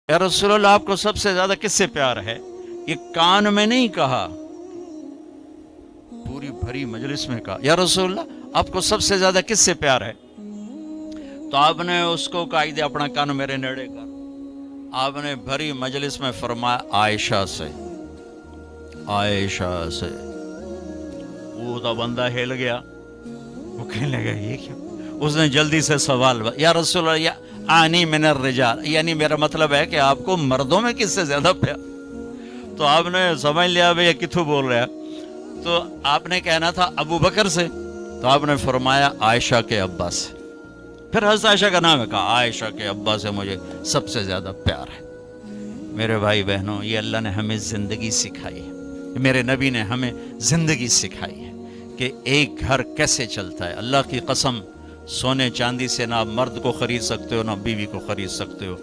या रसूलल्लाह आपको सबसे ज्यादा किससे प्यार है? ये कान में नहीं कहा, पूरी भरी मजलिस में कहा या रसूलल्लाह आपको सबसे ज्यादा किससे प्यार है? तो आपने उसको कायदे अपना कान मेरे नेड़े कर, आपने भरी मजलिस में फरमाया आयशा से, आयशा से। वो तो बंदा हिल गया, वो कहने लगा ये क्या? उसने जल्दी से सवाल, या रसूलल्लाह या आनी मिनर रिजाल, यानी मेरा मतलब है कि आपको मर्दों में किससे ज्यादा प्यार? तो आपने समझ लिया भाई ये किथु बोल रहा है, तो आपने कहना था अबू बकर से, तो आपने फरमाया आयशा के अब्बा से। फिर हज़रत आयशा का नाम है, कहा आयशा के अब्बा से मुझे सबसे ज्यादा प्यार है। मेरे भाई बहनों, ये अल्लाह ने हमें जिंदगी सिखाई है, मेरे नबी ने हमें जिंदगी सिखाई है कि एक घर कैसे चलता है। अल्लाह की कसम, सोने चांदी से ना मर्द को खरीद सकते हो ना बीवी को खरीद सकते हो।